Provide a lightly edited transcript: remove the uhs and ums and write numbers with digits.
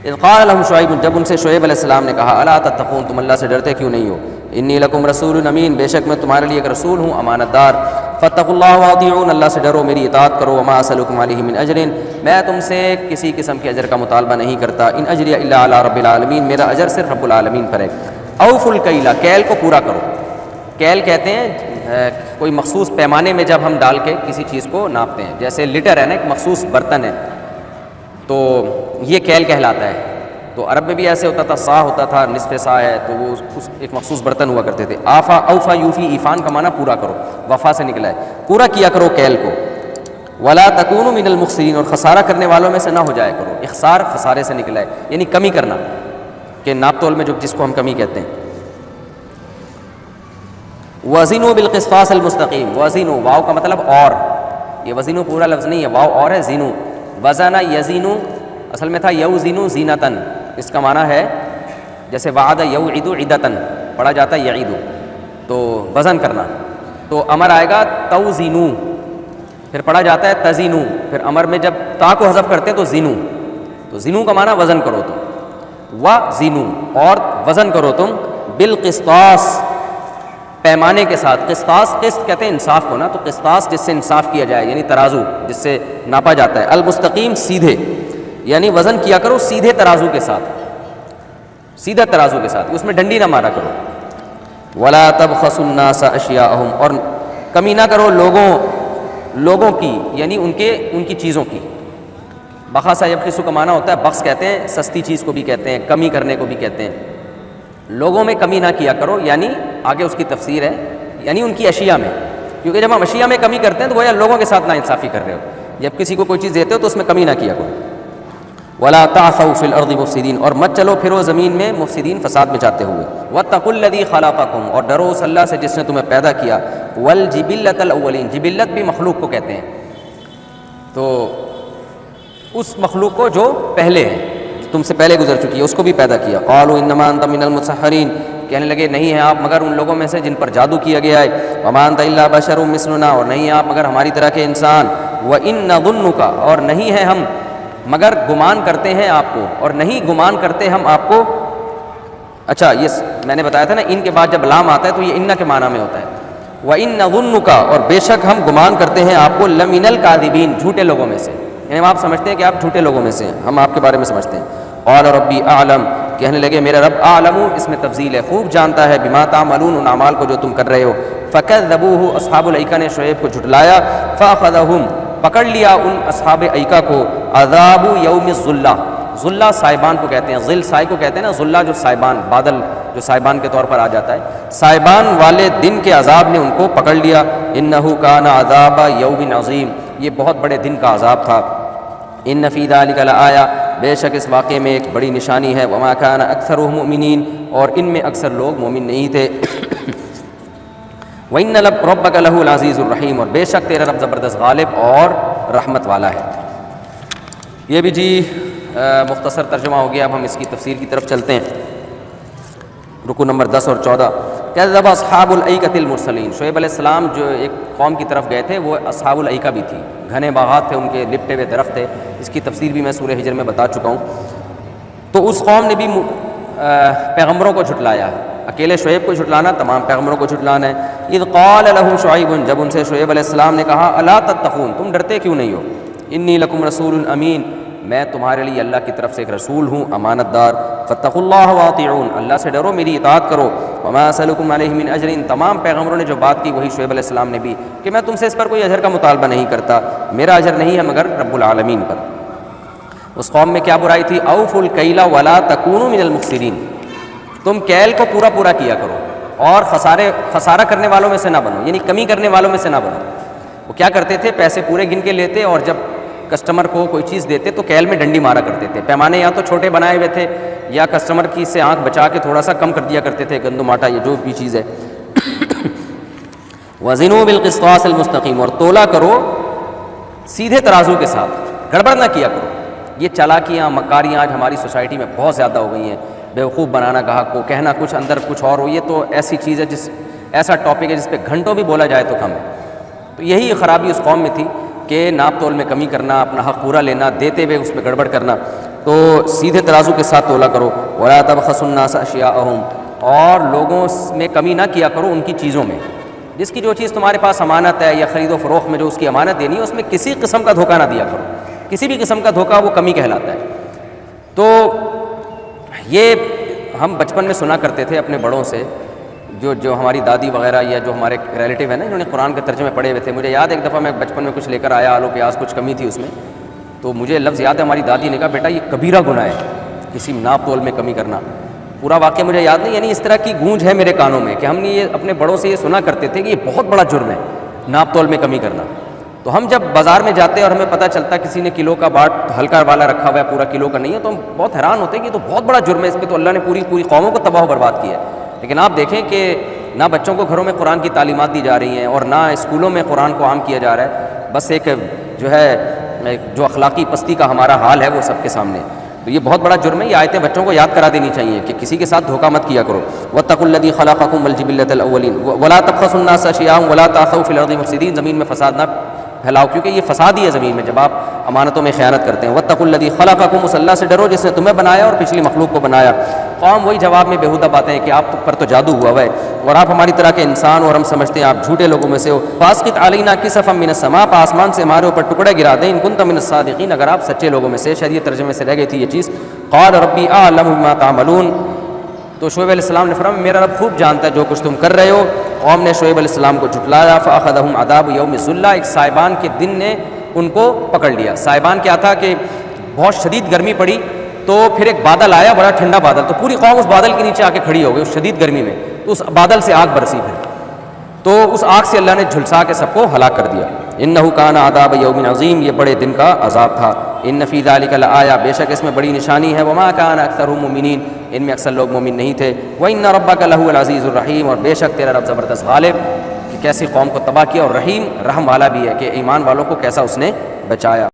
اذ قال لهم شعیب، جب ان سے شعیب علیہ السلام نے کہا الا تتقون، تم اللہ سے ڈرتے کیوں نہیں ہو، انی لکم رسول امین، بے شک میں تمہارے لیے ایک رسول ہوں امانت دار، فاتقوا اللہ واطیعون، اللہ سے ڈرو میری اطاعت کرو، وما اسألکم علیہ من اجر، میں تم سے کسی قسم کے اجر کا مطالبہ نہیں کرتا، ان اجری الا علی رب العالمین، میرا اجر صرف رب العالمین پر ہے۔ اوفوا الکیل، کیل کو پورا کرو۔ کیل کہتے ہیں کوئی مخصوص پیمانے میں جب ہم ڈال کے کسی چیز کو ناپتے ہیں، جیسے لیٹر ہے نا، ایک مخصوص برتن ہے تو یہ کیل کہلاتا ہے۔ تو عرب میں بھی ایسے ہوتا تھا، سا ہوتا تھا، نصف سا ہے تو وہ اس ایک مخصوص برتن ہوا کرتے تھے۔ آفا اوفا یوفی، ایفان کا معنی پورا کرو، وفا سے نکلا ہے، پورا کیا کرو کیل کو۔ ولا تکونوا من المخسرین، اور خسارہ کرنے والوں میں سے نہ ہو جایا کرو۔ اخسار خسارے سے نکلا ہے، یعنی کمی کرنا، کہ ناپ تول میں جس کو ہم کمی کہتے ہیں۔ وزنوا بالقسطاس المستقیم، وزنوا، واو کا مطلب اور، یہ وزنوا پورا لفظ نہیں ہے، واو اور ہے، زینو، وزن یزینو اصل میں تھا یوزینو زینتن، اس کا معنی ہے جیسے وعد یوعد عدتن، پڑھا جاتا ہے یعید، تو وزن کرنا، تو امر آئے گا توزینو، پھر پڑھا جاتا ہے تزینو، پھر امر میں جب تا کو حذف کرتے ہیں تو زینو، تو زینو کا معنی وزن کرو تم، وزینو، اور وزن کرو تم، بالقسطاس، پیمانے کے ساتھ۔ قسطاس، قسط کہتے ہیں انصاف کو نا، تو قسطاس جس سے انصاف کیا جائے، یعنی ترازو جس سے ناپا جاتا ہے، المستقیم، سیدھے، یعنی وزن کیا کرو سیدھے ترازو کے ساتھ، سیدھا ترازو کے ساتھ، اس میں ڈنڈی نہ مارا کرو۔ ولا تبخسوا الناس اشیاءہم، اور کمی نہ کرو لوگوں کی، یعنی ان کی چیزوں کی۔ بخسا یبخسو کا معنی ہوتا ہے، بخس کہتے ہیں سستی چیز کو بھی کہتے ہیں، کمی کرنے کو بھی کہتے ہیں۔ لوگوں میں کمی نہ کیا کرو، یعنی آگے اس کی تفسیر ہے، یعنی ان کی اشیاء میں، کیونکہ جب ہم اشیاء میں کمی کرتے ہیں تو گویا لوگوں کے ساتھ ناانصافی کر رہے ہو، جب کسی کو کوئی چیز دیتے ہو تو اس میں کمی نہ کیا کرو۔ ولا تعثوا فی الارض مفسدین، اور مت چلو پھرو زمین میں مفسدین، فساد مچاتے ہوئے۔ واتقوا الذی خلقکم، اور ڈرو اس اللہ سے جس نے تمہیں پیدا کیا۔ والجبلۃ الاولین، جبلت بھی مخلوق کو کہتے ہیں، تو اس مخلوق کو جو پہلے ہے، تم سے پہلے گزر چکی ہے، اس کو بھی پیدا کیا۔ قالوا انما انت من المسحرین، کہنے لگے نہیں ہیں آپ مگر ان لوگوں میں سے جن پر جادو کیا گیا ہے۔ وما انت الا بشر مثلنا، اور نہیں ہیں آپ مگر ہماری طرح کے انسان۔ وان نظنک، اور نہیں ہیں ہم مگر گمان کرتے ہیں آپ کو، اور نہیں گمان کرتے ہم آپ کو۔ اچھا، یہ میں نے بتایا تھا نا، ان کے بعد جب لام آتا ہے تو یہ ان کے معنی میں ہوتا ہے۔ وان نظنک، اور بے شک ہم گمان کرتے ہیں آپ کو، لمن الکاذبین، جھوٹے لوگوں میں سے، یعنی آپ سمجھتے ہیں کہ آپ جھوٹے لوگوں میں سے ہیں، ہم آپ کے بارے میں سمجھتے ہیں۔ قال ربی اعلم، کہنے لگے میرا رب اعلم، اس میں تفضیل ہے، خوب جانتا ہے، بما تعملون، ان اعمال کو جو تم کر رہے ہو۔ فکذبوہ، اصحاب الایکہ نے شعیب کو جھٹلایا، فاخذہم، پکڑ لیا ان اصحاب ایکہ کو، عذاب یوم الظلہ، ظلہ سائبان کو کہتے ہیں، ظل سائے کو کہتے ہیں نا، ظلہ جو سائبان، بادل جو سائبان کے طور پر آ جاتا ہے، سائبان والے دن کے عذاب نے ان کو پکڑ لیا۔ انہ کان عذاب یوم عظیم، یہ بہت بڑے دن کا عذاب تھا۔ ان فی ذلک لآیہ، بے شک اس واقعے میں ایک بڑی نشانی ہے۔ وما کان اکثرهم مؤمنین، اور ان میں اکثر لوگ مومن نہیں تھے۔ وان ربک لہ العزیز الرحیم، اور بے شک تیرا رب زبردست غالب اور رحمت والا ہے۔ یہ بھی جی مختصر ترجمہ ہو گیا، اب ہم اس کی تفسیر کی طرف چلتے ہیں۔ رکو نمبر 10 اور 14۔ کذب اصحاب الایکۃ المرسلین، شعیب علیہ السلام جو ایک قوم کی طرف گئے تھے، وہ اصحاب الایکہ بھی تھی، گھنے باغات تھے ان کے، لپٹے ہوئے درخت تھے، اس کی تفسیر بھی میں سورہ ہجر میں بتا چکا ہوں۔ تو اس قوم نے بھی پیغمبروں کو جھٹلایا، اکیلے شعیب کو جھٹلانا، تمام پیغمبروں کو جھٹلانا ہے۔ اذ قال لهم شعیب، جب ان سے شعیب علیہ السلام نے کہا الا تتقون، تم ڈرتے کیوں نہیں ہو، انی لکم رسول امین، میں تمہارے لیے اللہ کی طرف سے ایک رسول ہوں، امانت دار۔ فاتقوا اللہ واطیعون، اللہ سے ڈرو، میری اطاعت کرو۔ وما اسألکم علیہ من اجر، تمام پیغمبروں نے جو بات کی وہی شعیب علیہ السلام نے بھی، کہ میں تم سے اس پر کوئی اجر کا مطالبہ نہیں کرتا، میرا اجر نہیں ہے مگر رب العالمین پر۔ اس قوم میں کیا برائی تھی؟ اوفوا الکیل ولا تکونوا من المخسرین، تم کیل کو پورا پورا کیا کرو اور خسارہ کرنے والوں میں سے نہ بنو، یعنی کمی کرنے والوں میں سے نہ بنو۔ وہ کیا کرتے تھے؟ پیسے پورے گن کے لیتے، اور جب کسٹمر کو کوئی چیز دیتے تو کیل میں ڈنڈی مارا کرتے تھے، پیمانے یا تو چھوٹے بنائے ہوئے تھے، یا کسٹمر کی سے آنکھ بچا کے تھوڑا سا کم کر دیا کرتے تھے، گندم آٹا، یہ جو بھی چیز ہے۔ وزنوا بالقسطاس المستقیم، اور تولا کرو سیدھے ترازو کے ساتھ، گڑبڑ نہ کیا کرو۔ یہ چالاکیاں، مکاریاں آج ہماری سوسائٹی میں بہت زیادہ ہو گئی ہیں، بیوقوف بنانا گاہک کو، کہنا کچھ اندر کچھ اور ہو، یہ تو ایسی چیز ہے ایسا ٹاپک ہے جس پہ گھنٹوں بھی بولا جائے تو کم ہے۔ تو یہی خرابی اس قوم میں تھی کہ ناپ تول میں کمی کرنا، اپنا حق پورا لینا، دیتے ہوئے اس میں گڑبڑ کرنا۔ تو سیدھے ترازو کے ساتھ تولا کرو. ولا تبخسوا الناس اشیاءهم, اور لوگوں میں کمی نہ کیا کرو ان کی چیزوں میں. جس کی جو چیز تمہارے پاس امانت ہے یا خرید و فروخت میں جو اس کی امانت دینی ہے اس میں کسی قسم کا دھوکہ نہ دیا کرو. کسی بھی قسم کا دھوکہ وہ کمی کہلاتا ہے. تو یہ ہم بچپن میں سنا کرتے تھے اپنے بڑوں سے, جو ہماری دادی وغیرہ یا جو ہمارے ریلیٹیو ہیں نا جنہوں نے قرآن کے ترجمے پڑھے ہوئے تھے. مجھے یاد ہے ایک دفعہ میں بچپن میں کچھ لے کر آیا, آلو پیاز کچھ کمی تھی اس میں, تو مجھے لفظ یاد ہے ہماری دادی نے کہا بیٹا یہ کبیرہ گناہ ہے کسی ناپ تول میں کمی کرنا. پورا واقعہ مجھے یاد نہیں, یعنی اس طرح کی گونج ہے میرے کانوں میں کہ ہم نے یہ اپنے بڑوں سے یہ سنا کرتے تھے کہ یہ بہت بڑا جرم ہے ناپ تول میں کمی کرنا. تو ہم جب بازار میں جاتے ہیں اور ہمیں پتہ چلتا ہے کسی نے کلو کا باٹ ہلکا والا رکھا ہوا ہے پورا کلو کا نہیں ہے, تو ہم بہت حیران ہوتے ہیں کہ یہ تو بہت بڑا جرم ہے, اس پہ تو اللہ نے پوری قوموں کو تباہ و برباد کیا ہے. لیکن آپ دیکھیں کہ نہ بچوں کو گھروں میں قرآن کی تعلیمات دی جا رہی ہیں اور نہ اسکولوں میں قرآن کو عام کیا جا رہا ہے. بس ایک جو اخلاقی پستی کا ہمارا حال ہے وہ سب کے سامنے. تو یہ بہت بڑا جرم ہے. یہ آیتیں بچوں کو یاد کرا دینی چاہیے کہ کسی کے ساتھ دھوکہ مت کیا کرو. واتقوا الذی خلقکم والجبلۃ الاولین ولا تبخسوا الناس اشیاءهم ولا تعثوا فی الارض مفسدین, زمین میں فساد نہ پھیلاؤ کیونکہ یہ فساد ہی ہے زمین میں جب آپ امانتوں میں خیانت کرتے ہیں. واتقوا الذی خلقکم, اس اللہ سے ڈرو جس نے تمہیں بنایا اور پچھلی مخلوق کو بنایا. قوم وہی جواب میں بیہودہ باتیں ہیں کہ آپ پر تو جادو ہوا ہوا ہے اور آپ ہماری طرح کے انسان اور ہم سمجھتے ہیں آپ جھوٹے لوگوں میں سے ہو. فاسقط علینا کسفا من السماء, آسمان سے ہمارے اوپر ٹکڑے گرا دیں. ان کنت من الصادقین, اگر آپ سچے لوگوں میں سے. شاید یہ ترجمے سے رہ گئی تھی یہ چیز. قال ربی اعلم بما تعملون, تو شعیب علیہ السلام نے فرمایا میرا رب خوب جانتا ہے جو کچھ تم کر رہے ہو. قوم نے شعیب علیہ السلام کو جھٹلایا. فاخذہم عذاب یوم الظلہ, ایک سائبان کے دن نے ان کو پکڑ لیا. سائبان کیا تھا کہ بہت شدید گرمی پڑی تو پھر ایک بادل آیا, بڑا ٹھنڈا بادل, تو پوری قوم اس بادل کے نیچے آ کے کھڑی ہو گئی اس شدید گرمی میں. تو اس بادل سے آگ برسی, پھر تو اس آگ سے اللہ نے جھلسا کے سب کو ہلاک کر دیا. انہ کان عذاب یوم عظیم, یہ بڑے دن کا عذاب تھا. ان فی ذلک لآیہ, بے شک اس میں بڑی نشانی ہے. وما کان اکثرهم مؤمنین, ان میں اکثر لوگ مومن نہیں تھے. وان ربک لہو العزیز الرحیم, اور بے شک تیرا رب زبردست غالب, کہ کیسی قوم کو تباہ کیا, اور رحیم رحم والا بھی ہے کہ ایمان والوں کو کیسا اس نے بچایا.